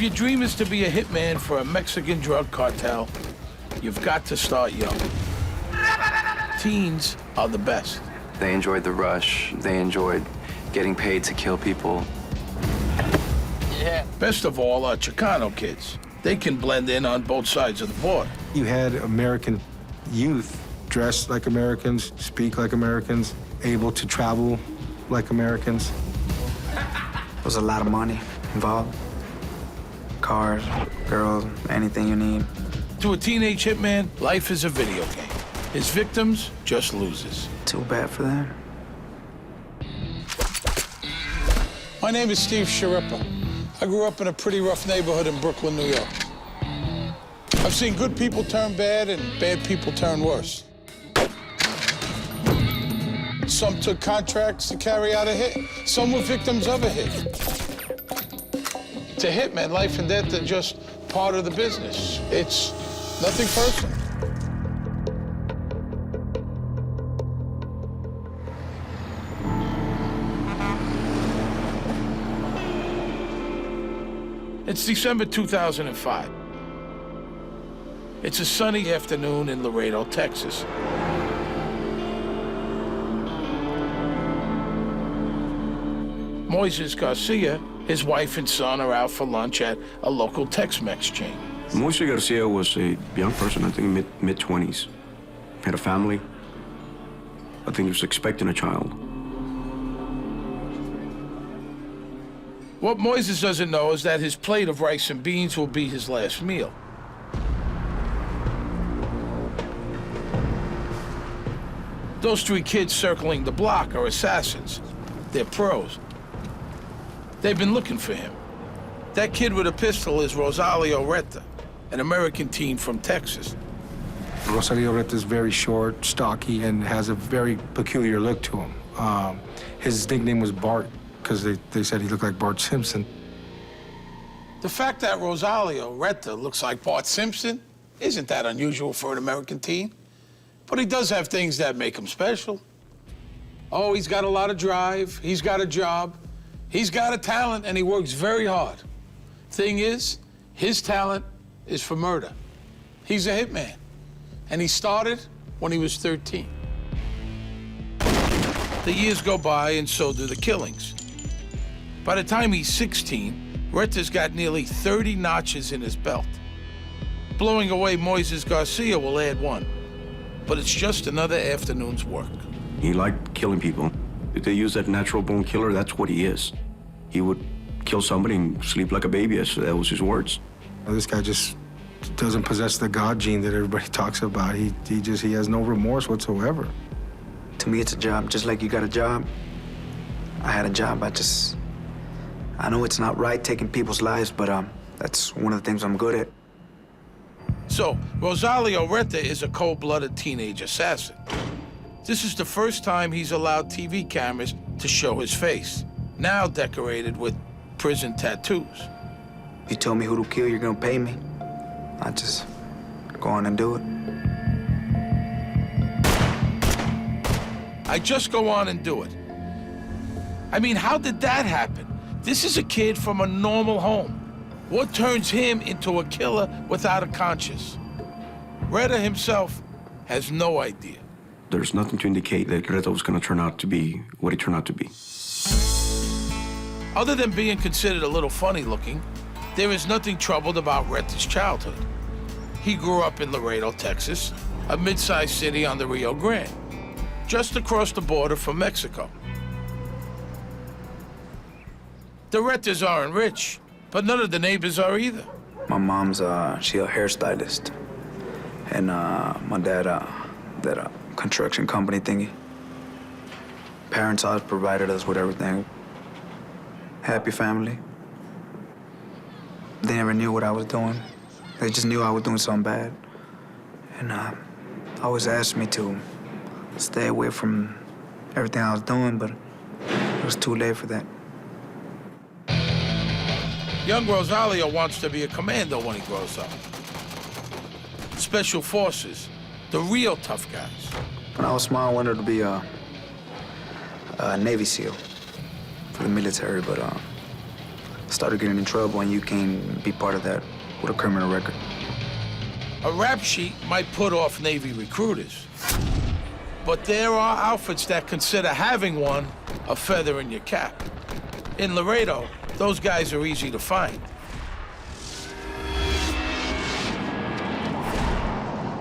your dream is to be a hitman for a Mexican drug cartel, you've got to start young. Teens are the best. They enjoyed the rush. They enjoyed getting paid to kill people. Yeah. Best of all are Chicano kids. They can blend in on both sides of the border. You had American youth dressed like Americans, speak like Americans, able to travel like Americans. There was a lot of money involved. Cars, girls, anything you need. To a teenage hitman, life is a video game. His victims, just losers. Too bad for them. My name is Steve Sharippa. I grew up in a pretty rough neighborhood in Brooklyn, New York. I've seen good people turn bad and bad people turn worse. Some took contracts to carry out a hit. Some were victims of a hit. To hitmen, life and death are just part of the business. It's nothing personal. It's December 2005. It's a sunny afternoon in Laredo, Texas. Moises Garcia, his wife and son are out for lunch at a local Tex-Mex chain. Moises Garcia was a young person, I think mid-20s. Had a family. I think he was expecting a child. What Moises doesn't know is that his plate of rice and beans will be his last meal. Those three kids circling the block are assassins. They're pros. They've been looking for him. That kid with a pistol is Rosalio Reta, an American teen from Texas. Rosalio Reta is very short, stocky, and has a very peculiar look to him. His nickname was Bart, because they said he looked like Bart Simpson. The fact that Rosalio Reta looks like Bart Simpson isn't that unusual for an American teen. But he does have things that make him special. Oh, he's got a lot of drive, he's got a job, he's got a talent, and he works very hard. Thing is, his talent is for murder. He's a hitman, and he started when he was 13. The years go by, and so do the killings. By the time he's 16, Reta's got nearly 30 notches in his belt. Blowing away Moises Garcia will add one. But it's just another afternoon's work. He liked killing people. If they use that natural-born killer, that's what he is. He would kill somebody and sleep like a baby, that was his words. This guy just doesn't possess the God gene that everybody talks about. He has no remorse whatsoever. To me, it's a job, just like you got a job. I had a job, I know it's not right taking people's lives, but that's one of the things I'm good at. So, Rosalio Reta is a cold-blooded teenage assassin. This is the first time he's allowed TV cameras to show his face, now decorated with prison tattoos. You tell me who to kill, you're gonna pay me. I just go on and do it. I just go on and do it. I mean, how did that happen? This is a kid from a normal home. What turns him into a killer without a conscience? Reta himself has no idea. There's nothing to indicate that Reta was going to turn out to be what he turned out to be. Other than being considered a little funny looking, there is nothing troubled about Reta's childhood. He grew up in Laredo, Texas, a mid-sized city on the Rio Grande, just across the border from Mexico. The Retas aren't rich, but none of the neighbors are either. My mom's, she a hairstylist. And my dad, that construction company thingy. Parents always provided us with everything. Happy family. They never knew what I was doing. They just knew I was doing something bad. And always asked me to stay away from everything I was doing, but it was too late for that. Young Rosalio wants to be a commando when he grows up. Special forces, the real tough guys. When I was small, I wanted to be a Navy SEAL for the military, but started getting in trouble, and you can be part of that with a criminal record. A rap sheet might put off Navy recruiters, but there are outfits that consider having one a feather in your cap. In Laredo, those guys are easy to find.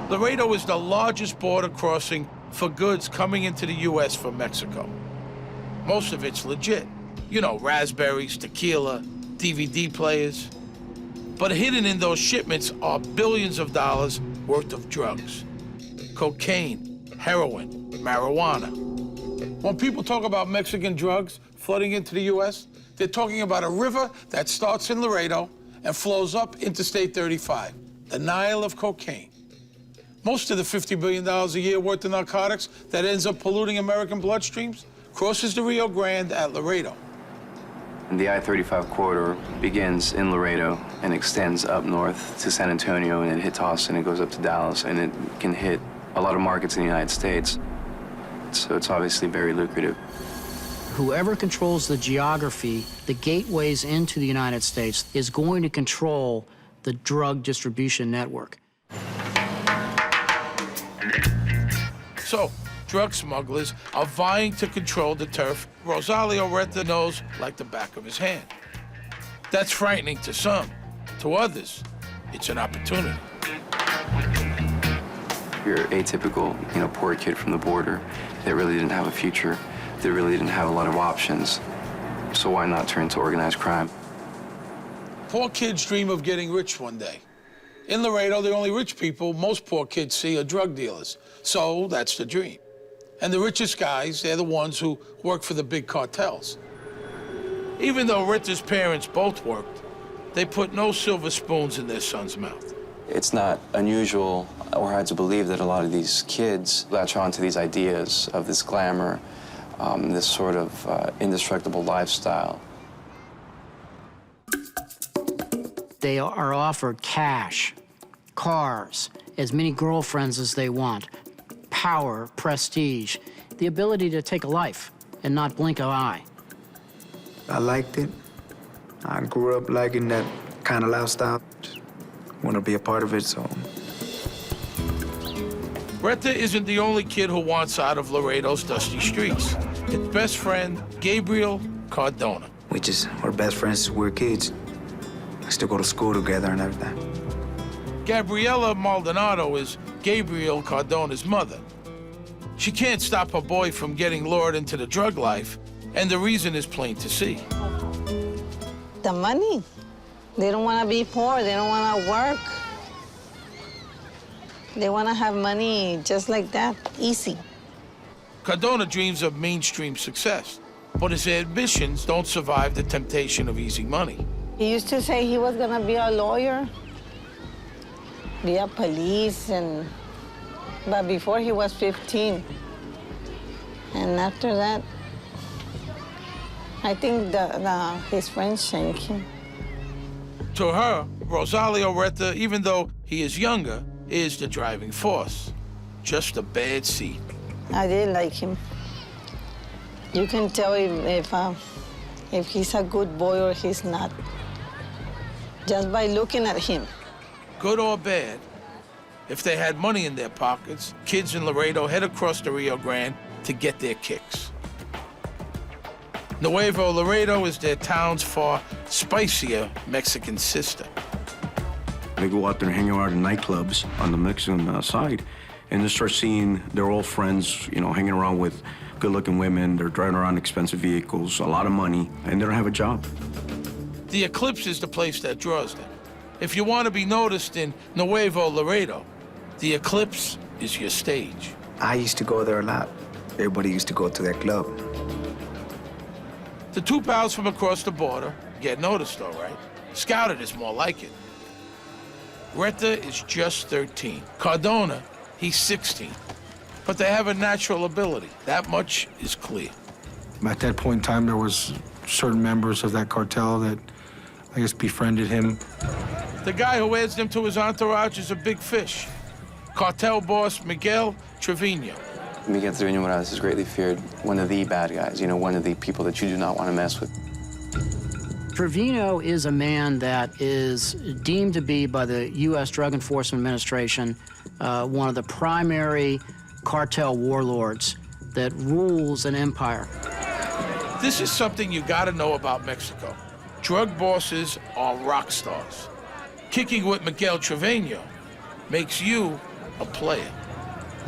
Laredo is the largest border crossing for goods coming into the U.S. from Mexico. Most of it's legit. You know, raspberries, tequila, DVD players. But hidden in those shipments are billions of dollars worth of drugs. Cocaine, heroin, marijuana. When people talk about Mexican drugs flooding into the U.S., they're talking about a river that starts in Laredo and flows up Interstate 35, the Nile of cocaine. Most of the $50 billion a year worth of narcotics that ends up polluting American bloodstreams crosses the Rio Grande at Laredo. And the I-35 corridor begins in Laredo and extends up north to San Antonio, and it hits Austin, it goes up to Dallas, and it can hit a lot of markets in the United States. So it's obviously very lucrative. Whoever controls the geography, the gateways into the United States, is going to control the drug distribution network. So, drug smugglers are vying to control the turf Rosalio Reta knows like the back of his hand. That's frightening to some. To others, it's an opportunity. You're atypical, poor kid from the border that really didn't have a future, that really didn't have a lot of options. So why not turn to organized crime? Poor kids dream of getting rich one day. In Laredo, the only rich people most poor kids see are drug dealers. So that's the dream. And the richest guys, they're the ones who work for the big cartels. Even though Reta's parents both worked, they put no silver spoons in their son's mouth. It's not unusual or hard to believe that a lot of these kids latch on to these ideas of this glamour, this sort of indestructible lifestyle. They are offered cash, cars, as many girlfriends as they want, power, prestige, the ability to take a life and not blink an eye. I liked it. I grew up liking that kind of lifestyle. Just want to be a part of it, so. Reta isn't the only kid who wants out of Laredo's dusty streets. His best friend, Gabriel Cardona. We're best friends since we were kids. We still go to school together and everything. Gabriela Maldonado is Gabriel Cardona's mother. She can't stop her boy from getting lured into the drug life, and the reason is plain to see. The money. They don't want to be poor. They don't want to work. They want to have money just like that, easy. Cardona dreams of mainstream success, but his ambitions don't survive the temptation of easy money. He used to say he was going to be a lawyer, be a police, but before he was 15. And after that, I think his friends shanked him. To her, Rosalio Reta, even though he is younger, is the driving force. Just a bad seed. I didn't like him. You can tell if he's a good boy or he's not, just by looking at him. Good or bad, if they had money in their pockets, kids in Laredo head across the Rio Grande to get their kicks. Nuevo Laredo is their town's far spicier Mexican sister. They go out there and hang around in nightclubs on the Mexican side, and they start seeing their old friends, hanging around with good-looking women. They're driving around expensive vehicles, a lot of money, and they don't have a job. The Eclipse is the place that draws them. If you want to be noticed in Nuevo Laredo, the Eclipse is your stage. I used to go there a lot. Everybody used to go to that club. The two pals from across the border get noticed, all right. Scouted is more like it. Reta is just 13. Cardona, he's 16. But they have a natural ability. That much is clear. At that point in time, there was certain members of that cartel that, I guess, befriended him. The guy who adds them to his entourage is a big fish. Cartel boss Miguel Trevino. Miguel Trevino is greatly feared, one of the bad guys, one of the people that you do not want to mess with. Trevino is a man that is deemed to be by the U.S. Drug Enforcement Administration one of the primary cartel warlords that rules an empire. This is something you gotta know about Mexico. Drug bosses are rock stars. Kicking with Miguel Trevino makes you a player.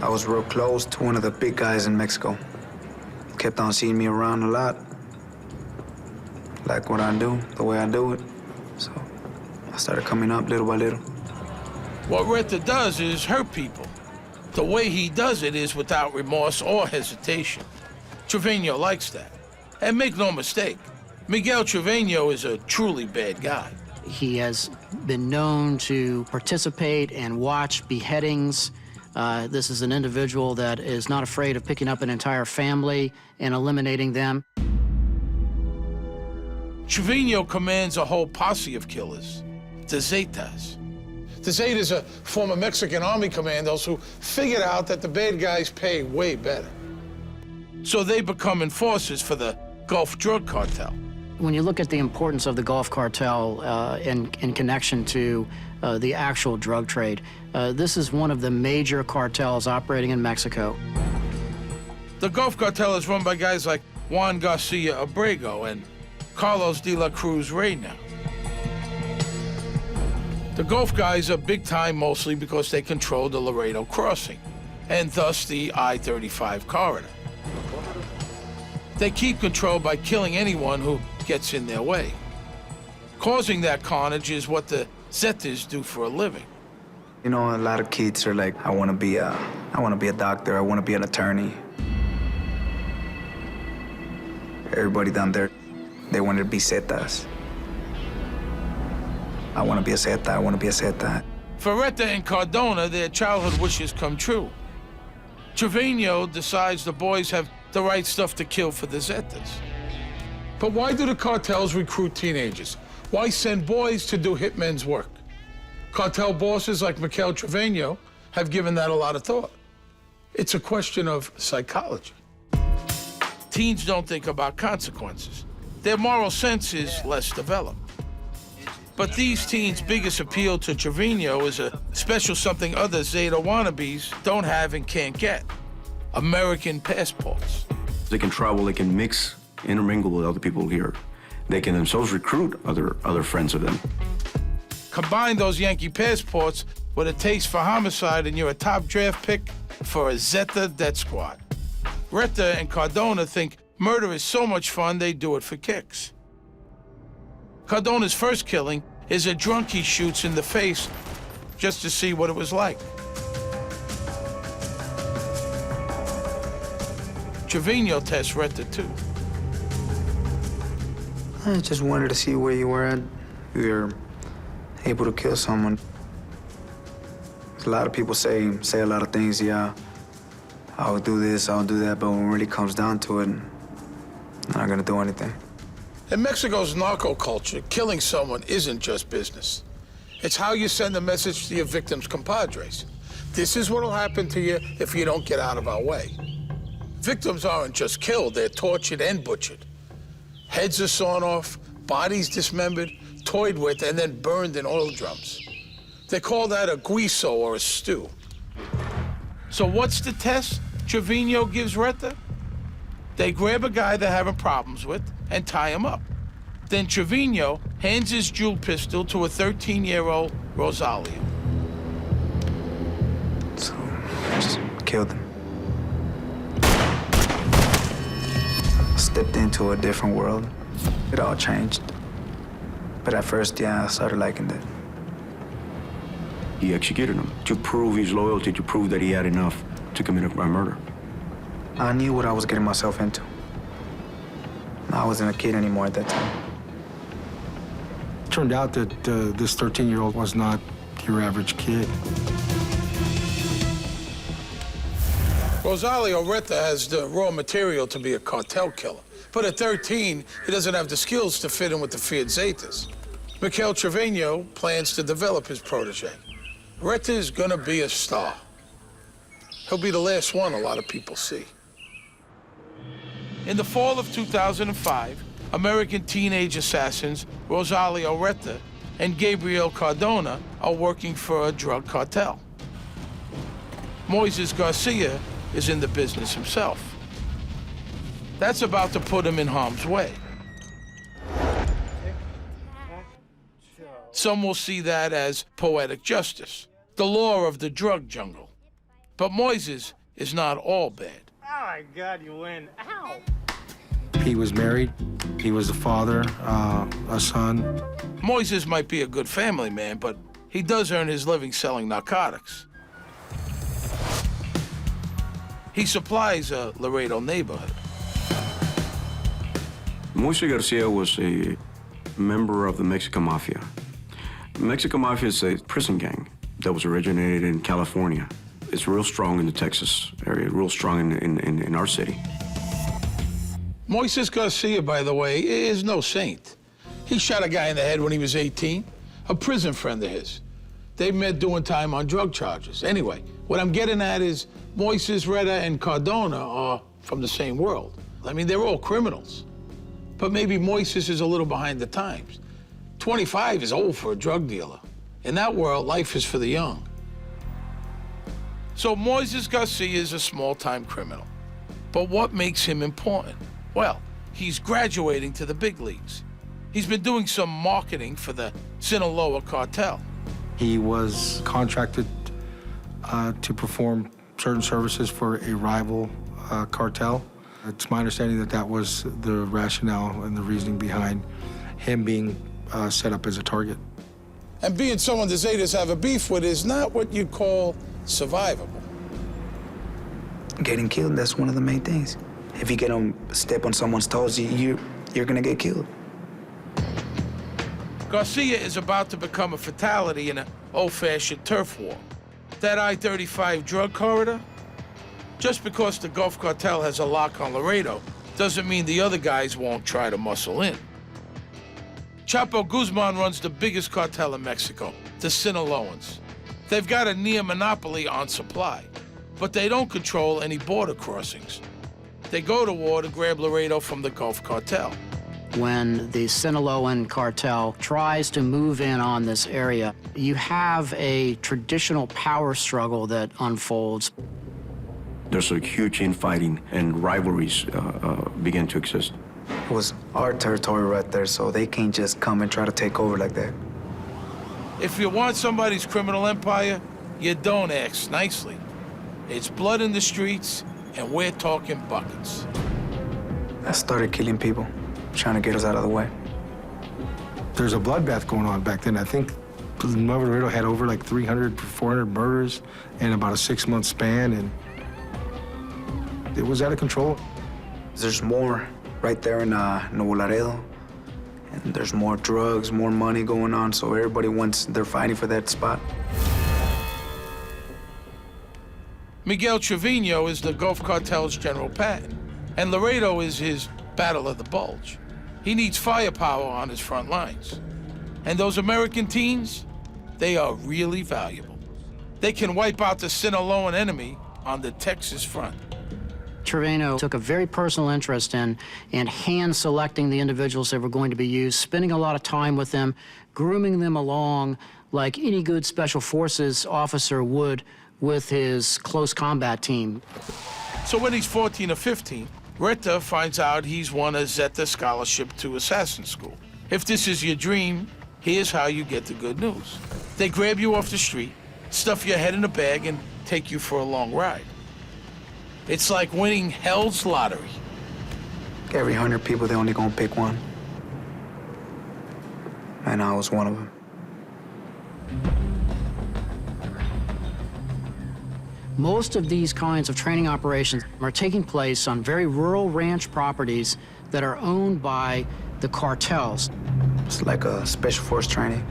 I was real close to one of the big guys in Mexico. Kept on seeing me around a lot. Like what I do, the way I do it. So I started coming up little by little. What Reta does is hurt people. The way he does it is without remorse or hesitation. Trevino likes that. And make no mistake, Miguel Trevino is a truly bad guy. He has been known to participate and watch beheadings. This is an individual that is not afraid of picking up an entire family and eliminating them. Trevino commands a whole posse of killers, the Zetas. The Zetas are former Mexican army commandos who figured out that the bad guys pay way better. So they become enforcers for the Gulf Drug Cartel. When you look at the importance of the Gulf Cartel in connection to the actual drug trade, this is one of the major cartels operating in Mexico. The Gulf Cartel is run by guys like Juan Garcia Abrego and Carlos de la Cruz Reyna. The Gulf guys are big time mostly because they control the Laredo crossing, and thus the I-35 corridor. They keep control by killing anyone who gets in their way. Causing that carnage is what the Zetas do for a living. You know, a lot of kids are like, I want to be a doctor, I want to be an attorney. Everybody down there, they wanted to be Zetas. I want to be a Zeta, I want to be a Zeta. For Reta and Cardona, their childhood wishes come true. Trevino decides the boys have the right stuff to kill for the Zetas. But why do the cartels recruit teenagers? Why send boys to do hitmen's work? Cartel bosses like Miguel Trevino have given that a lot of thought. It's a question of psychology. Teens don't think about consequences. Their moral sense is less developed. But these teens' biggest appeal to Trevino is a special something other Zeta wannabes don't have and can't get: American passports. They can travel, they can mix, intermingle with other people here. They can themselves recruit other friends of them. Combine those Yankee passports with a taste for homicide and you're a top draft pick for a Zeta death squad. Reta and Cardona think murder is so much fun they do it for kicks. Cardona's first killing is a drunk he shoots in the face just to see what it was like. Trevino tests Reta too. I just wanted to see where you were at. You were able to kill someone. A lot of people say a lot of things, yeah, I'll do this, I'll do that, but when it really comes down to it, I'm not gonna do anything. In Mexico's narco culture, killing someone isn't just business. It's how you send a message to your victims' compadres. This is what'll happen to you if you don't get out of our way. Victims aren't just killed, they're tortured and butchered. Heads are sawn off, bodies dismembered, toyed with, and then burned in oil drums. They call that a guiso, or a stew. So what's the test Trevino gives Reta? They grab a guy they're having problems with and tie him up. Then Trevino hands his jewel pistol to a 13-year-old Rosalio. So I just killed him. Stepped into a different world. It all changed. But at first, yeah, I started liking it. He executed him to prove his loyalty, to prove that he had enough to commit a murder. I knew what I was getting myself into. I wasn't a kid anymore at that time. It turned out that this 13-year-old was not your average kid. Rosalio Reta has the raw material to be a cartel killer. But at 13, he doesn't have the skills to fit in with the feared Zetas. Miguel Trevino plans to develop his protege. Reta is gonna be a star. He'll be the last one a lot of people see. In the fall of 2005, American teenage assassins Rosalio Reta and Gabriel Cardona are working for a drug cartel. Moises Garcia is in the business himself. That's about to put him in harm's way. Some will see that as poetic justice, the law of the drug jungle. But Moises is not all bad. Oh my God, you win. Ow! He was married. He was a father, a son. Moises might be a good family man, but he does earn his living selling narcotics. He supplies a Laredo neighborhood. Moises Garcia was a member of the Mexican Mafia. The Mexican Mafia is a prison gang that was originated in California. It's real strong in the Texas area, real strong in our city. Moises Garcia, by the way, is no saint. He shot a guy in the head when he was 18, a prison friend of his. They met doing time on drug charges. Anyway, what I'm getting at is Moises, Reta, and Cardona are from the same world. I mean, they're all criminals. But maybe Moises is a little behind the times. 25 is old for a drug dealer. In that world, life is for the young. So Moises Garcia is a small-time criminal. But what makes him important? Well, he's graduating to the big leagues. He's been doing some marketing for the Sinaloa cartel. He was contracted to perform certain services for a rival cartel. It's my understanding that that was the rationale and the reasoning behind him being set up as a target. And being someone the Zetas have a beef with is not what you call survivable. Getting killed, that's one of the main things. If you get on step on someone's toes, you're gonna get killed. Garcia is about to become a fatality in an old-fashioned turf war. That I-35 drug corridor? Just because the Gulf Cartel has a lock on Laredo doesn't mean the other guys won't try to muscle in. Chapo Guzman runs the biggest cartel in Mexico, the Sinaloans. They've got a near monopoly on supply, but they don't control any border crossings. They go to war to grab Laredo from the Gulf Cartel. When the Sinaloan cartel tries to move in on this area, you have a traditional power struggle that unfolds. There's a huge infighting and rivalries begin to exist. It was our territory right there, so they can't just come and try to take over like that. If you want somebody's criminal empire, you don't ask nicely. It's blood in the streets, and we're talking buckets. I started killing people, trying to get us out of the way. There's a bloodbath going on back then. I think Nuevo Laredo had over like 300, 400 murders in about a 6-month span, and it was out of control. There's more right there in Nuevo Laredo, and there's more drugs, more money going on, so everybody they're fighting for that spot. Miguel Trevino is the Gulf Cartel's General Patton, and Laredo is his Battle of the Bulge. He needs firepower on his front lines. And those American teens, they are really valuable. They can wipe out the Sinaloan enemy on the Texas front. Trevino took a very personal interest in hand-selecting the individuals that were going to be used, spending a lot of time with them, grooming them along like any good Special Forces officer would with his close combat team. So when he's 14 or 15, Reta finds out he's won a Zeta scholarship to assassin school. If this is your dream, here's how you get the good news. They grab you off the street, stuff your head in a bag, and take you for a long ride. It's like winning hell's lottery. Every 100 people, they only gonna pick one. And I was one of them. Most of these kinds of training operations are taking place on very rural ranch properties that are owned by the cartels. It's like a special force training.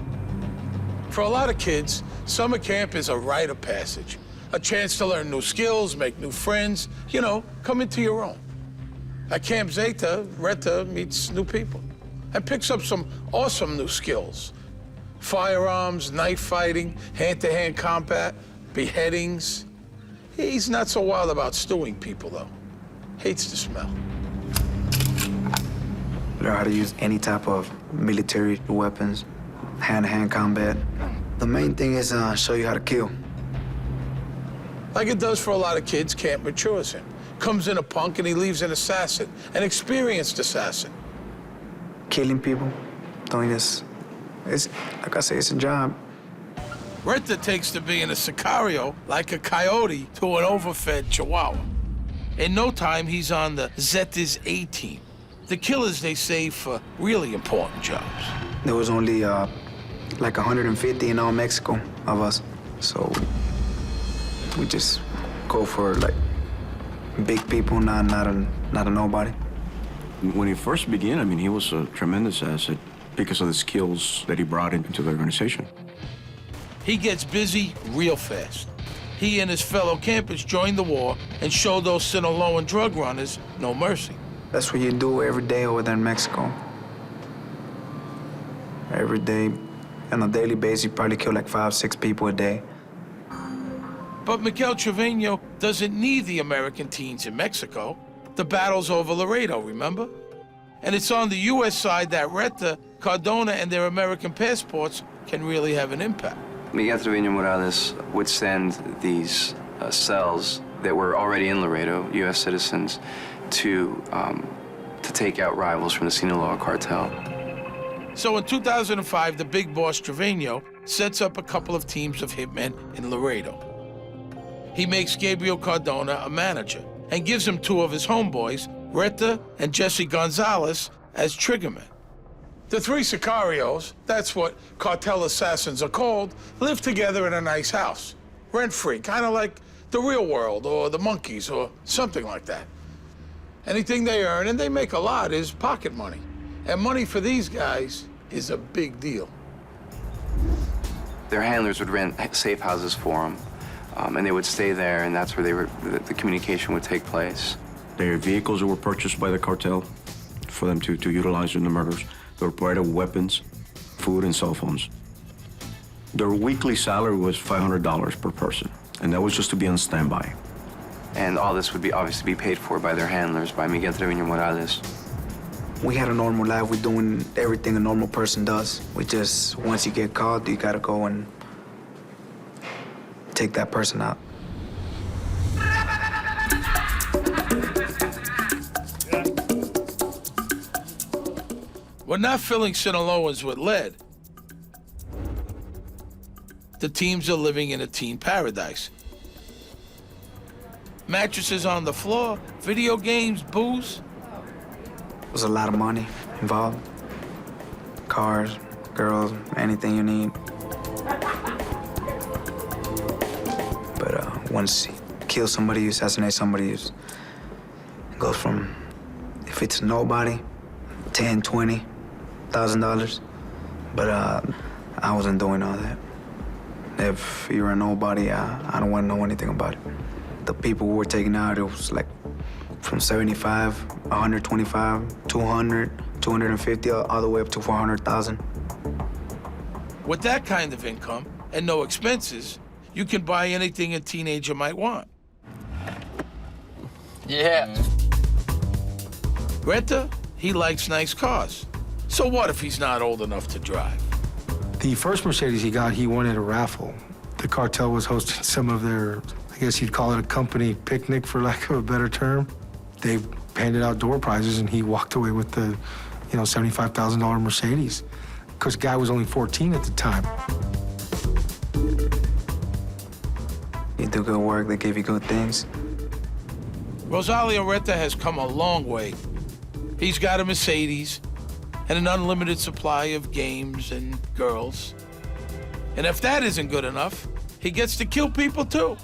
For a lot of kids, summer camp is a rite of passage, a chance to learn new skills, make new friends, you know, come into your own. At Camp Zeta, Reta meets new people and picks up some awesome new skills. Firearms, knife fighting, hand-to-hand combat, beheadings. He's not so wild about stewing people, though. Hates the smell. learn how to use any type of military weapons, hand-to-hand combat. The main thing is show you how to kill. Like it does for a lot of kids, camp matures him. Comes in a punk and he leaves an assassin, an experienced assassin. Killing people, doing this, it's, like I say, it's a job. Reta takes to being a sicario like a coyote to an overfed chihuahua. In no time, he's on the Zeta's A-team. The killers they save for really important jobs. There was only like 150 in all Mexico of us. So we just go for like big people, not a nobody. When he first began, I mean, he was a tremendous asset because of the skills that he brought into the organization. He gets busy real fast. He and his fellow campers join the war and show those Sinaloan drug runners no mercy. That's what you do every day over there in Mexico. Every day, on a daily basis, you probably kill like 5, 6 people a day. But Miguel Trevino doesn't need the American teens in Mexico. The battle's over Laredo, remember? And it's on the U.S. side that Reta, Cardona, and their American passports can really have an impact. Miguel Trevino Morales would send these cells that were already in Laredo, U.S. citizens, to take out rivals from the Sinaloa cartel. So in 2005, the big boss Trevino sets up a couple of teams of hitmen in Laredo. He makes Gabriel Cardona a manager and gives him 2 of his homeboys, Reta and Jesse Gonzalez, as triggermen. The 3 sicarios, that's what cartel assassins are called, live together in a nice house, rent-free, kind of like the real world or the monkeys or something like that. Anything they earn, and they make a lot, is pocket money. And money for these guys is a big deal. Their handlers would rent safe houses for them, and they would stay there, and that's where the communication would take place. Their vehicles were purchased by the cartel for them to utilize in the murders. They were provided weapons, food, and cell phones. Their weekly salary was $500 per person, and that was just to be on standby. And all this would obviously be paid for by their handlers, by Miguel Trevino Morales. We had a normal life. We're doing everything a normal person does. We just, once you get caught, you gotta go and take that person out. We're not filling Sinaloans with lead. The teams are living in a teen paradise. Mattresses on the floor, video games, booze. There's a lot of money involved. Cars, girls, anything you need. But once you kill somebody, you assassinate somebody, it goes from, if it's nobody, $10,000, $20,000. But I wasn't doing all that. If you're a nobody, I don't want to know anything about it. The people who were taken out, it was like from 75, 125, 200, 250, all the way up to 400,000. With that kind of income and no expenses, you can buy anything a teenager might want. Yeah. Reta, he likes nice cars. So what if he's not old enough to drive? The first Mercedes he got, he won at a raffle. The cartel was hosting some of their, I guess you'd call it a company picnic, for lack of a better term. They handed out door prizes, and he walked away with the, $75,000 Mercedes. Because the guy was only 14 at the time. You do good work, they give you good things. Rosalio Reta has come a long way. He's got a Mercedes and an unlimited supply of games and girls. And if that isn't good enough, he gets to kill people too.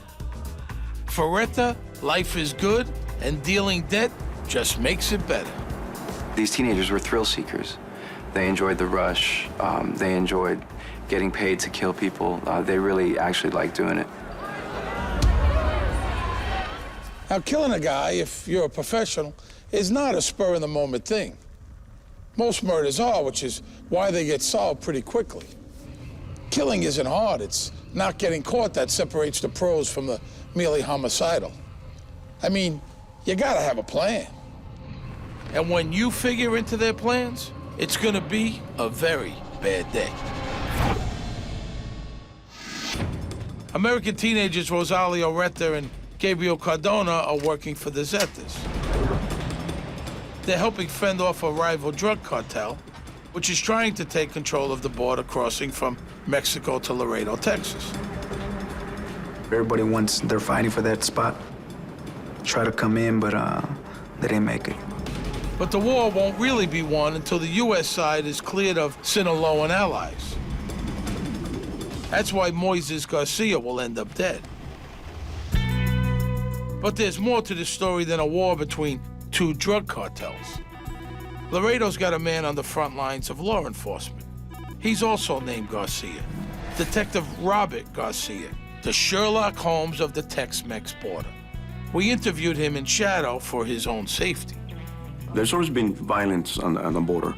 For Reta, life is good, and dealing debt just makes it better. These teenagers were thrill seekers. They enjoyed the rush. They enjoyed getting paid to kill people. They really actually liked doing it. Now, killing a guy, if you're a professional, is not a spur-of-the-moment thing. Most murders are, which is why they get solved pretty quickly. Killing isn't hard. It's not getting caught that separates the pros from the merely homicidal. I mean, you gotta have a plan. And when you figure into their plans, it's gonna be a very bad day. American teenagers Rosalio Reta and Gabriel Cardona are working for the Zetas. They're helping fend off a rival drug cartel, which is trying to take control of the border crossing from Mexico to Laredo, Texas. Everybody wants, they're fighting for that spot. Try to come in, but they didn't make it. But the war won't really be won until the U.S. side is cleared of Sinaloa and allies. That's why Moises Garcia will end up dead. But there's more to this story than a war between two drug cartels. Laredo's got a man on the front lines of law enforcement. He's also named Garcia, Detective Robert Garcia, the Sherlock Holmes of the Tex-Mex border. We interviewed him in shadow for his own safety. There's always been violence on the border,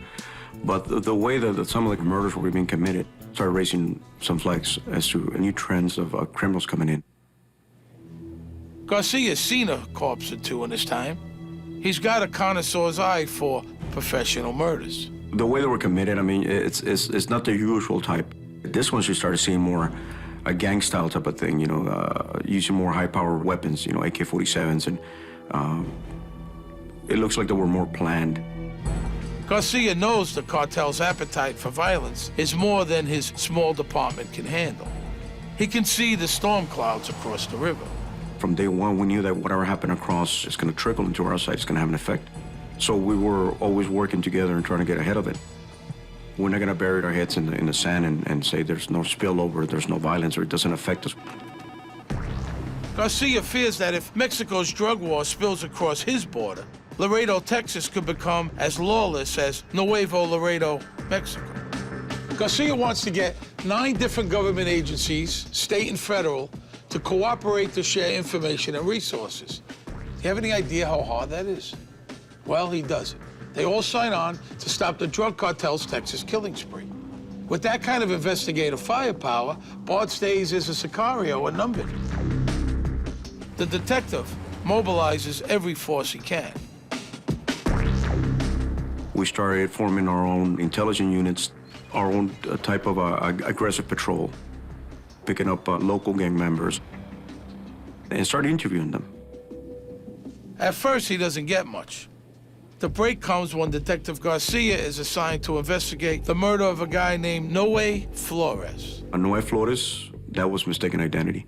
but the way that some of the murders were being committed started raising some flags as to new trends of criminals coming in. Garcia's seen a corpse or two in his time. He's got a connoisseur's eye for professional murders. The way they were committed, I mean, it's not the usual type. This one, you started seeing more a gang-style type of thing, you know, using more high-powered weapons, you know, AK-47s, and it looks like they were more planned. Garcia knows the cartel's appetite for violence is more than his small department can handle. He can see the storm clouds across the river. From day one, we knew that whatever happened across is going to trickle into our side, it's going to have an effect. So we were always working together and trying to get ahead of it. We're not going to bury our heads in the sand and say there's no spillover, there's no violence, or it doesn't affect us. Garcia fears that if Mexico's drug war spills across his border, Laredo, Texas could become as lawless as Nuevo Laredo, Mexico. Garcia wants to get 9 different government agencies, state and federal, to cooperate to share information and resources. Do you have any idea how hard that is? Well, he does it. They all sign on to stop the drug cartel's Texas killing spree. With that kind of investigative firepower, Bart stays as a Sicario or numbered. The detective mobilizes every force he can. We started forming our own intelligence units, our own type of aggressive patrol, picking up local gang members, and started interviewing them. At first, he doesn't get much. The break comes when Detective Garcia is assigned to investigate the murder of a guy named Noe Flores. Noe Flores, that was mistaken identity.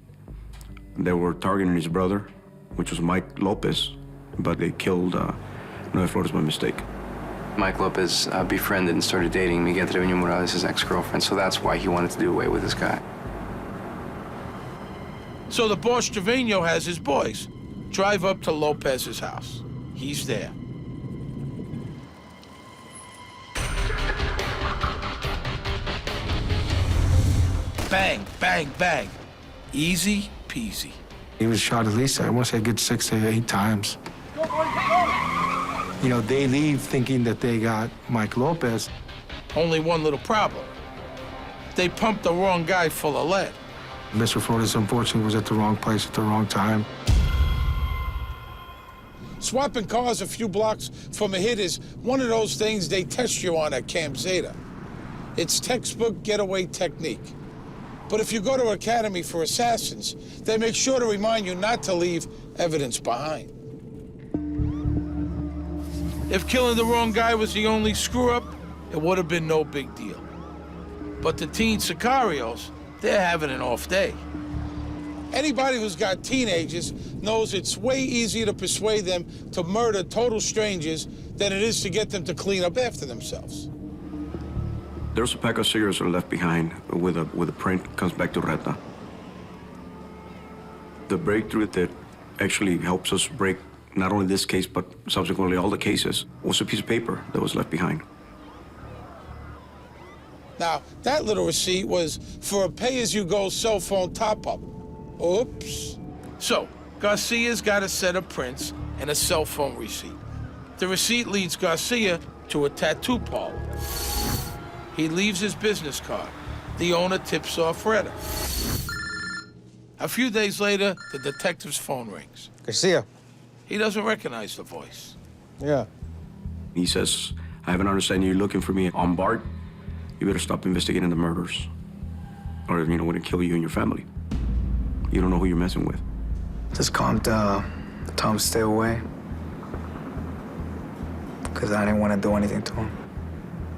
They were targeting his brother, which was Mike Lopez, but they killed Noe Flores by mistake. Mike Lopez befriended and started dating Miguel Trevino Morales' ex-girlfriend, so that's why he wanted to do away with this guy. So the boss Trevino has his boys drive up to Lopez's house. He's there. Bang, bang, bang. Easy peasy. He was shot at least, I want to say, a good 6 to 8 times. You know, they leave thinking that they got Mike Lopez. Only one little problem. They pumped the wrong guy full of lead. Mr. Flores, unfortunately, was at the wrong place at the wrong time. Swapping cars a few blocks from a hit is one of those things they test you on at Camp Zeta. It's textbook getaway technique. But if you go to Academy for Assassins, they make sure to remind you not to leave evidence behind. If killing the wrong guy was the only screw-up, it would have been no big deal. But the teen sicarios, they're having an off day. Anybody who's got teenagers knows it's way easier to persuade them to murder total strangers than it is to get them to clean up after themselves. There's a pack of cigarettes that are left behind with a print, comes back to Reta. The breakthrough that actually helps us break not only this case, but subsequently all the cases, was a piece of paper that was left behind. Now, that little receipt was for a pay-as-you-go cell phone top-up. Oops. So, Garcia's got a set of prints and a cell phone receipt. The receipt leads Garcia to a tattoo parlor. He leaves his business card. The owner tips off Reta. A few days later, the detective's phone rings. Garcia. He doesn't recognize the voice. Yeah. He says, I have an understanding you're looking for me on BART. You better stop investigating the murders, or, we're gonna kill you and your family. You don't know who you're messing with. Just calmed down, told him to stay away, because I didn't want to do anything to him.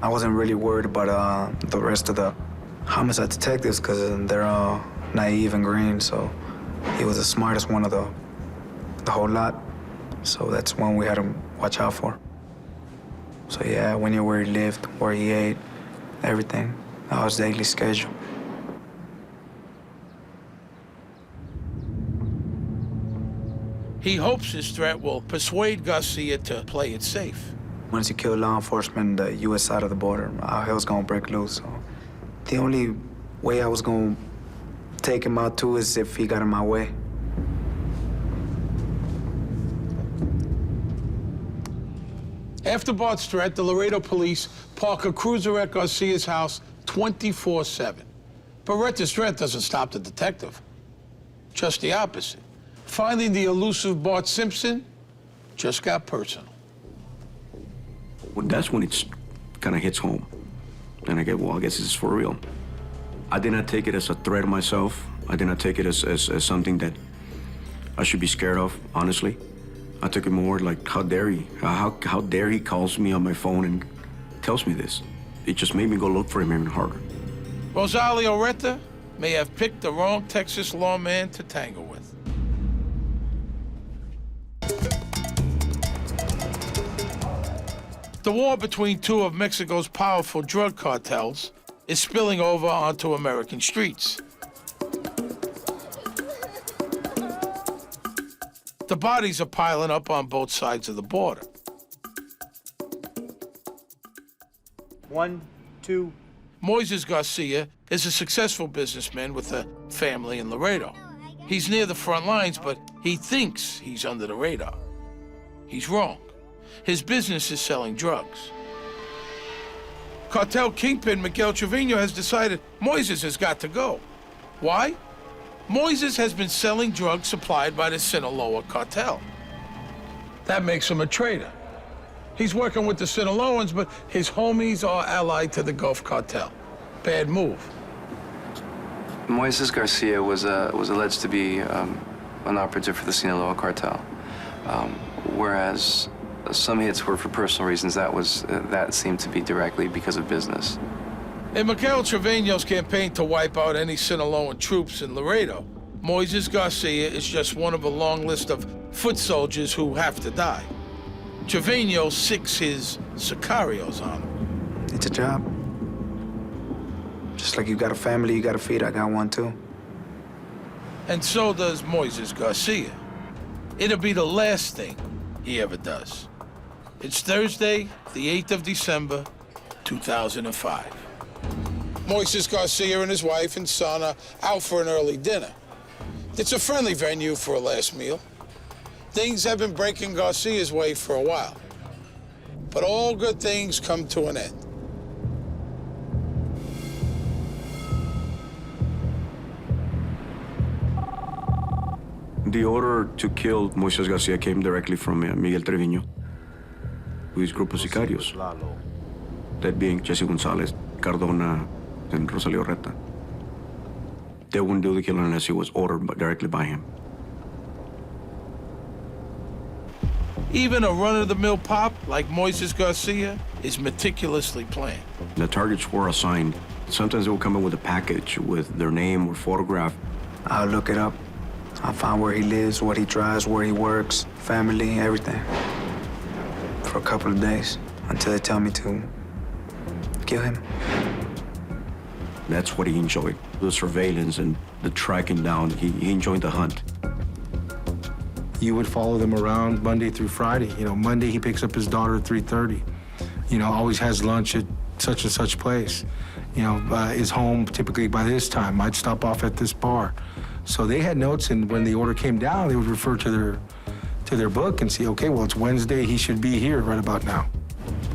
I wasn't really worried about the rest of the homicide detectives, because they're all naive and green, so he was the smartest one of the whole lot. So that's one we had to watch out for. So yeah, we knew where he lived, where he ate, everything. That was daily schedule. He hopes his threat will persuade Garcia to play it safe. Once you kill law enforcement on the U.S. side of the border, our hell's gonna break loose. So the only way I was gonna take him out too is if he got in my way. After Bart's threat, the Laredo police park a cruiser at Garcia's house 24/7. But Reta's threat doesn't stop the detective. Just the opposite. Finding the elusive Bart Simpson just got personal. Well, that's when it kind of hits home. And I get, well, I guess this is for real. I did not take it as a threat myself. I did not take it as something that I should be scared of, honestly. I took it more like, how dare he? How dare he calls me on my phone and tells me this? It just made me go look for him even harder. Rosalio Reta may have picked the wrong Texas lawman to tangle with. The war between two of Mexico's powerful drug cartels is spilling over onto American streets. The bodies are piling up on both sides of the border. 1, 2. Moises Garcia is a successful businessman with a family in Laredo. He's near the front lines, but he thinks he's under the radar. He's wrong. His business is selling drugs. Cartel kingpin Miguel Trevino has decided Moises has got to go. Why? Moises has been selling drugs supplied by the Sinaloa cartel. That makes him a traitor. He's working with the Sinaloans, but his homies are allied to the Gulf Cartel. Bad move. Moises Garcia was alleged to be an operative for the Sinaloa cartel, whereas some hits were for personal reasons. That seemed to be directly because of business. In Miguel Trevino's campaign to wipe out any Sinaloan troops in Laredo, Moises Garcia is just one of a long list of foot soldiers who have to die. Trevino sicks his sicarios on him. It's a job. Just like you got a family you gotta feed, I got one too. And so does Moises Garcia. It'll be the last thing he ever does. It's Thursday, the 8th of December, 2005. Moises Garcia and his wife and son are out for an early dinner. It's a friendly venue for a last meal. Things have been breaking Garcia's way for a while. But all good things come to an end. The order to kill Moises Garcia came directly from Miguel Trevino, with his group of sicarios, that being Jesse Gonzalez, Cardona, and Rosalio Reta. They wouldn't do the killing unless it was ordered directly by him. Even a run-of-the-mill pop like Moises Garcia is meticulously planned. The targets were assigned. Sometimes they would come in with a package with their name or photograph. I'll look it up. I'll find where he lives, what he drives, where he works, family, everything. For a couple of days, until they tell me to kill him. That's what he enjoyed, the surveillance and the tracking down. He enjoyed the hunt. You would follow them around Monday through Friday. You know, Monday he picks up his daughter at 3:30. You know, always has lunch at such and such place. You know, is home typically by this time, might stop off at this bar. So they had notes, and when the order came down, they would refer to their book and see, okay, well, it's Wednesday, he should be here right about now.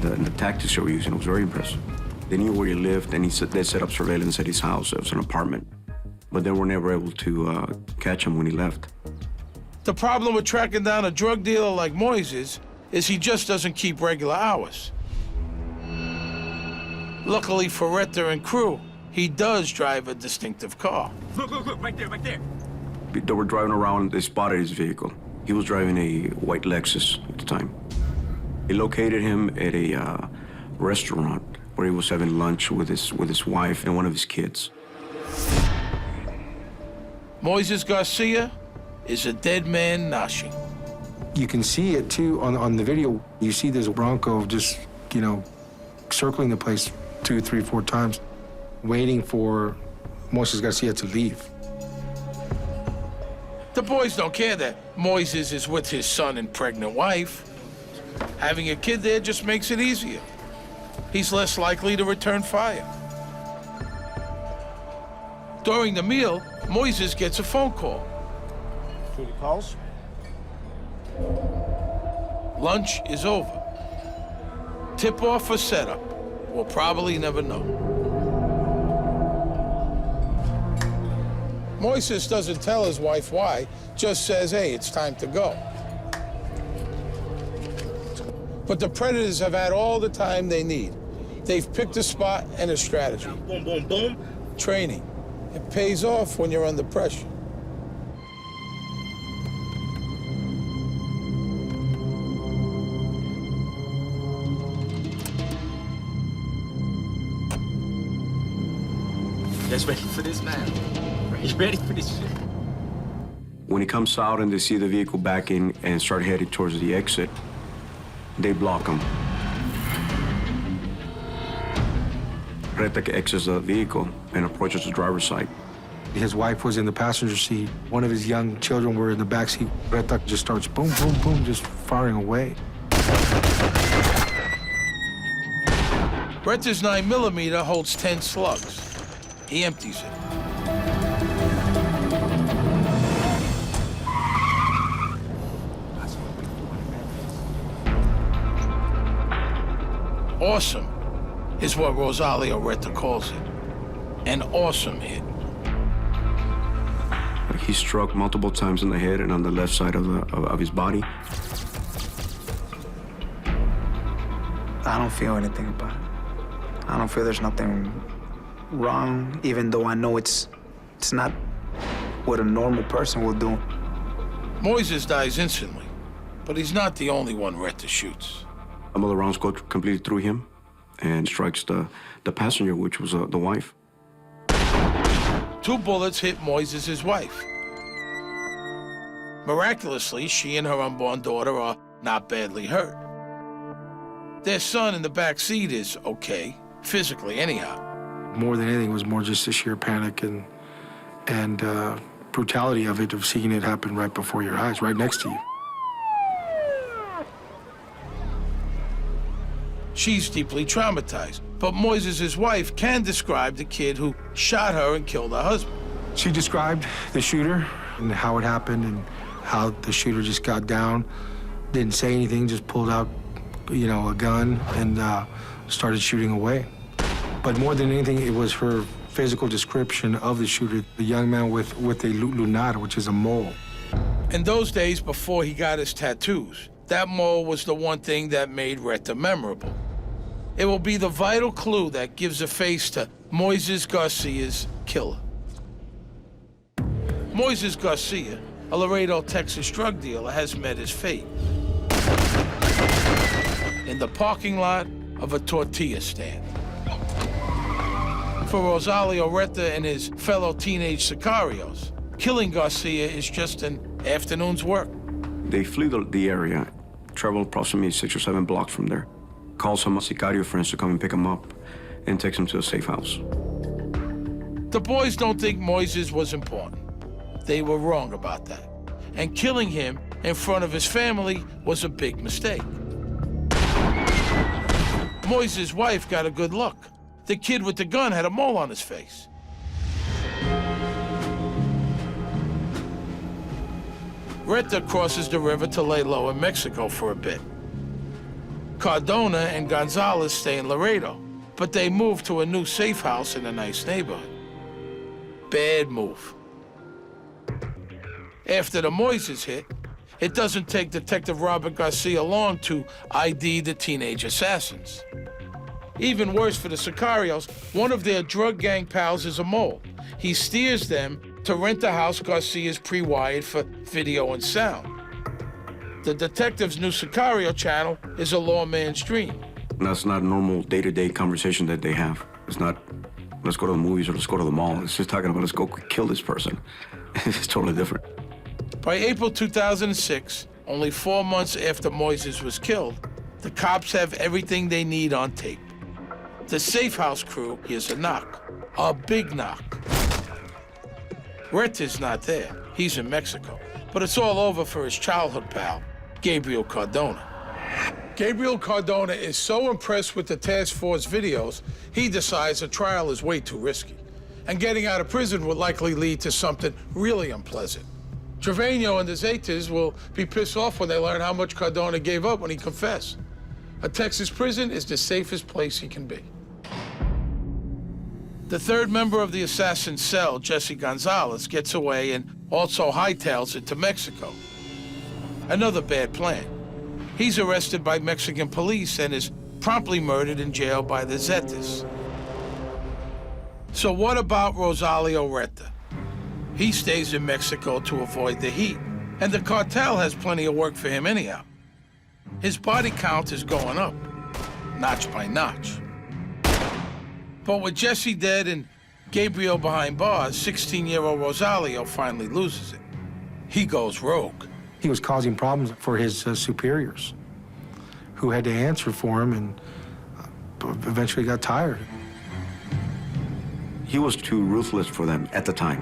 The tactics they were using was very impressive. They knew where he lived, and they set up surveillance at his house. It was an apartment. But they were never able to catch him when he left. The problem with tracking down a drug dealer like Moises is he just doesn't keep regular hours. Luckily for Reta and crew, he does drive a distinctive car. Look, right there, right there. They were driving around, they spotted his vehicle. He was driving a white Lexus at the time. They located him at a restaurant where he was having lunch with his wife and one of his kids. Moises Garcia is a dead man noshing. You can see it too on the video. You see this Bronco just, you know, circling the place 2, 3, 4 times, waiting for Moises Garcia to leave. The boys don't care that Moises is with his son and pregnant wife. Having a kid there just makes it easier. He's less likely to return fire. During the meal, Moises gets a phone call. Duty calls. Lunch is over. Tip-off or setup? We'll probably never know. Moises doesn't tell his wife why, just says, hey, it's time to go. But the Predators have had all the time they need. They've picked a spot and a strategy. Boom, boom, boom. Training. It pays off when you're under pressure. You guys ready for this, man? You ready for this shit? When he comes out and they see the vehicle backing and start heading towards the exit, they block him. Reta exits the vehicle and approaches the driver's side. His wife was in the passenger seat. One of his young children were in the back seat. Reta just starts boom, boom, boom, just firing away. Reta's 9mm holds 10 slugs. He empties it. Awesome is what Rosalio Reta calls it. An awesome hit. He struck multiple times in the head and on the left side of his body. I don't feel anything about it. I don't feel there's nothing wrong, even though I know it's not what a normal person will do. Moises dies instantly, but he's not the only one Reta shoots. Some of the rounds go completely through him and strikes the passenger, which was the wife. 2 bullets hit Moises' wife. Miraculously, she and her unborn daughter are not badly hurt. Their son in the back seat is okay, physically anyhow. More than anything, it was more just the sheer panic and brutality of it, of seeing it happen right before your eyes, right next to you. She's deeply traumatized, but Moises' wife can describe the kid who shot her and killed her husband. She described the shooter and how it happened and how the shooter just got down, didn't say anything, just pulled out, you know, a gun and started shooting away. But more than anything, it was her physical description of the shooter, the young man with a lunar, which is a mole. In those days, before he got his tattoos, that mole was the one thing that made Reta memorable. It will be the vital clue that gives a face to Moises Garcia's killer. Moises Garcia, a Laredo, Texas drug dealer, has met his fate in the parking lot of a tortilla stand. For Rosalio Reta and his fellow teenage sicarios, killing Garcia is just an afternoon's work. They flee the area, travel approximately 6 or 7 blocks from there, call some sicario friends to come and pick him up, and takes him to a safe house. The boys don't think Moises was important. They were wrong about that. And killing him in front of his family was a big mistake. Moises' wife got a good look. The kid with the gun had a mole on his face. Reta crosses the river to lay low in Mexico for a bit. Cardona and Gonzalez stay in Laredo, but they move to a new safe house in a nice neighborhood. Bad move. After the Moises hit, It doesn't take Detective Robert Garcia long to ID the teenage assassins. Even worse for the Sicarios, one of their drug gang pals is a mole. He steers them to rent a house Garcia's pre-wired for video and sound. The detective's new Sicario channel is a lawman's dream. That's not a normal day-to-day conversation that they have. It's not, let's go to the movies or let's go to the mall. It's just talking about, let's go kill this person. It's totally different. By April 2006, only 4 months after Moises was killed, the cops have everything they need on tape. The safe house crew hears a knock, a big knock. Reta's not there. He's in Mexico. But it's all over for his childhood pal, Gabriel Cardona. Gabriel Cardona is so impressed with the task force videos, he decides a trial is way too risky. And getting out of prison would likely lead to something really unpleasant. Trevino and the Zetas will be pissed off when they learn how much Cardona gave up when he confessed. A Texas prison is the safest place he can be. The third member of the assassin cell, Jesse Gonzalez, gets away and also hightails it to Mexico. Another bad plan. He's arrested by Mexican police and is promptly murdered in jail by the Zetas. So what about Rosalio Reta? He stays in Mexico to avoid the heat, and the cartel has plenty of work for him anyhow. His body count is going up, notch by notch. But with Jesse dead and Gabriel behind bars, 16-year-old Rosalio finally loses it. He goes rogue. He was causing problems for his superiors, who had to answer for him and eventually got tired. He was too ruthless for them at the time.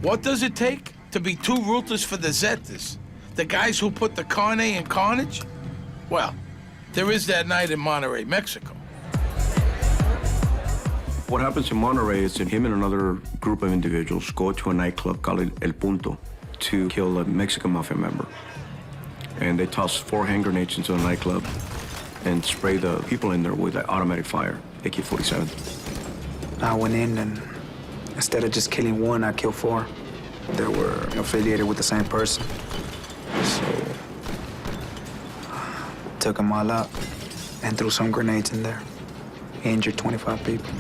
What does it take to be too ruthless for the Zetas? The guys who put the carne in carnage? Well, there is that night in Monterrey, Mexico. What happens in Monterrey is that him and another group of individuals go to a nightclub called El Punto to kill a Mexican mafia member. And they toss 4 hand grenades into the nightclub and spray the people in there with an automatic fire, AK-47. I went in and instead of just killing 1, I killed 4 that were affiliated with the same person. So, took them all out and threw some grenades in there. Injured 25 people.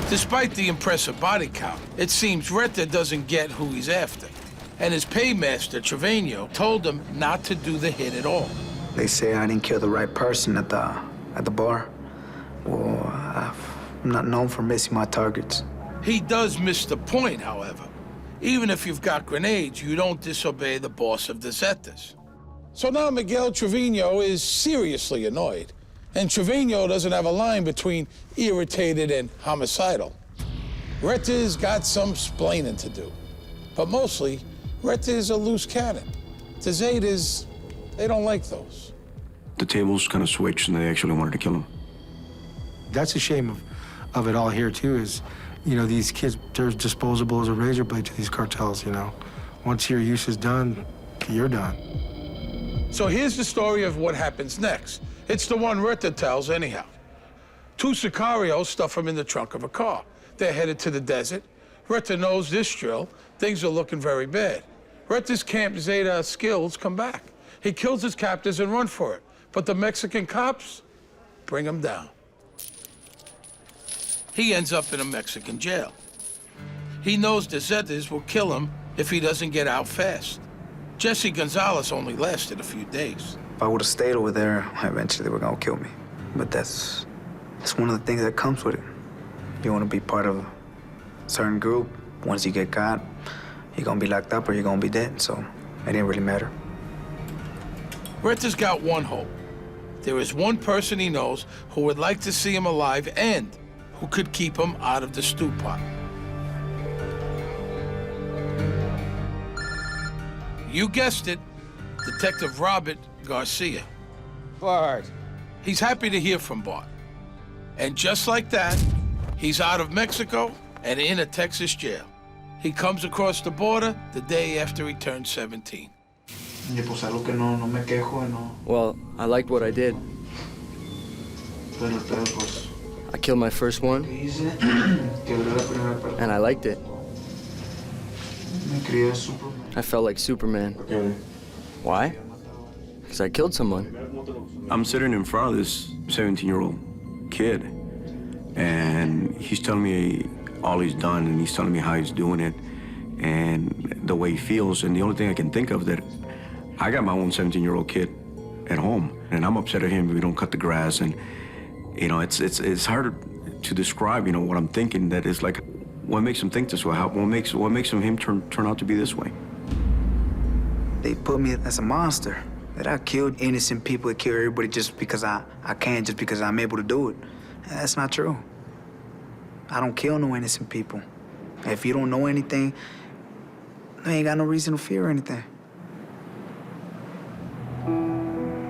Despite the impressive body count, it seems Reta doesn't get who he's after. And his paymaster, Trevino, told him not to do the hit at all. They say I didn't kill the right person at the bar. Well, I'm not known for missing my targets. He does miss the point, however. Even if you've got grenades, you don't disobey the boss of the Zetas. So now Miguel Trevino is seriously annoyed. And Trevino doesn't have a line between irritated and homicidal. Reta's got some splaining to do. But mostly, Reta is a loose cannon. The Zetas, they don't like those. The tables kind of switched and they actually wanted to kill him. That's a shame of it all here, too, is, you know, these kids, they're disposable as a razor blade to these cartels, you know. Once your use is done, you're done. So here's the story of what happens next. It's the one Reta tells anyhow. 2 sicarios stuff him in the trunk of a car. They're headed to the desert. Reta knows this drill. Things are looking very bad. Reta's Camp Zeta skills come back. He kills his captors and run for it. But the Mexican cops bring him down. He ends up in a Mexican jail. He knows the Zetas will kill him if he doesn't get out fast. Jesse Gonzalez only lasted a few days. If I would have stayed over there, eventually they were gonna kill me. But that's one of the things that comes with it. You wanna be part of a certain group. Once you get caught, you're gonna be locked up or you're gonna be dead, so it didn't really matter. Reta's got one hope. There is one person he knows who would like to see him alive and who could keep him out of the stew pot. You guessed it, Detective Robert Garcia. Bart. He's happy to hear from Bart. And just like that, he's out of Mexico and in a Texas jail. He comes across the border the day after he turned 17. Well, I liked what I did. I killed my first one, and I liked it. I felt like Superman. Why? Because I killed someone. I'm sitting in front of this 17-year-old kid, and he's telling me all he's done, and he's telling me how he's doing it, and the way he feels. And the only thing I can think of that I got my own 17-year-old kid at home, and I'm upset at him if we don't cut the grass. And you know, it's hard to describe, you know, what I'm thinking. That is like, what makes him think this way? What makes him turn out to be this way? They put me as a monster. That I killed innocent people, that kill everybody just because I can, just because I'm able to do it. And that's not true. I don't kill no innocent people. If you don't know anything, you ain't got no reason to fear anything.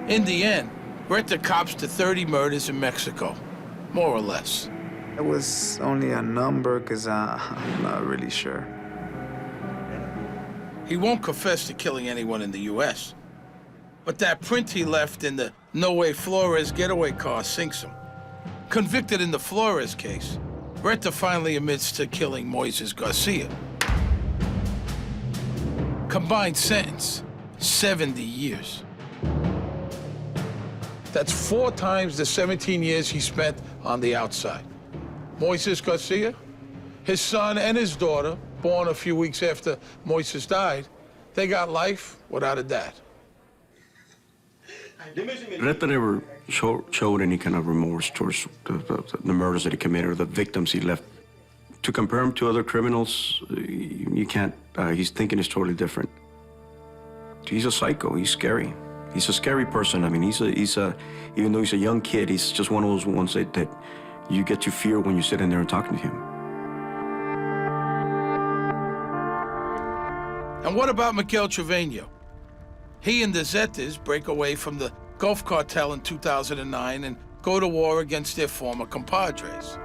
In the end, Reta cops to 30 murders in Mexico, more or less. It was only a number, because I'm not really sure. He won't confess to killing anyone in the U.S., but that print he left in the No Way Flores getaway car sinks him. Convicted in the Flores case, Reta finally admits to killing Moises Garcia. Combined sentence, 70 years. That's 4 times the 17 years he spent on the outside. Moises Garcia, his son and his daughter, born a few weeks after Moises died, they got life without a dad. Reta never showed any kind of remorse towards the murders that he committed or the victims he left. To compare him to other criminals, you can't. His thinking is totally different. He's a psycho. He's scary. He's a scary person. I mean, even though he's a young kid, he's just one of those ones that you get to fear when you sit in there and talking to him. And what about Miguel Trevino? He and the Zetas break away from the Gulf Cartel in 2009 and go to war against their former compadres.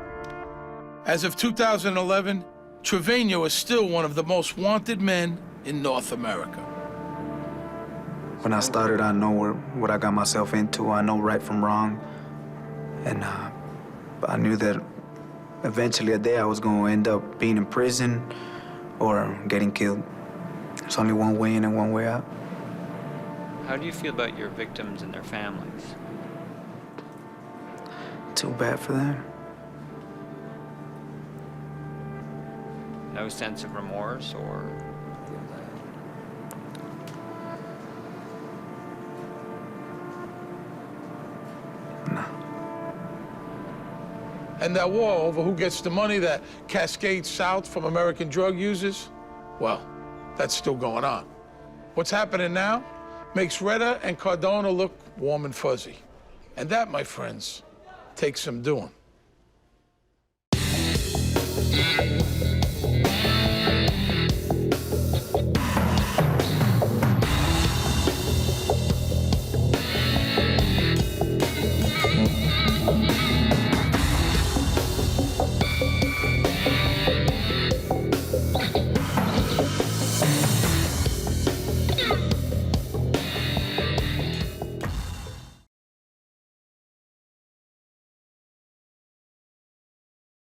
As of 2011, Trevino is still one of the most wanted men in North America. When I started, I know what I got myself into. I know right from wrong. And I knew that eventually a day I was going to end up being in prison or getting killed. There's only one way in and one way out. How do you feel about your victims and their families? Too bad for them. No sense of remorse or... No. And that war over who gets the money that cascades south from American drug users, well, that's still going on. What's happening now makes Reta and Cardona look warm and fuzzy. And that, my friends, takes some doing.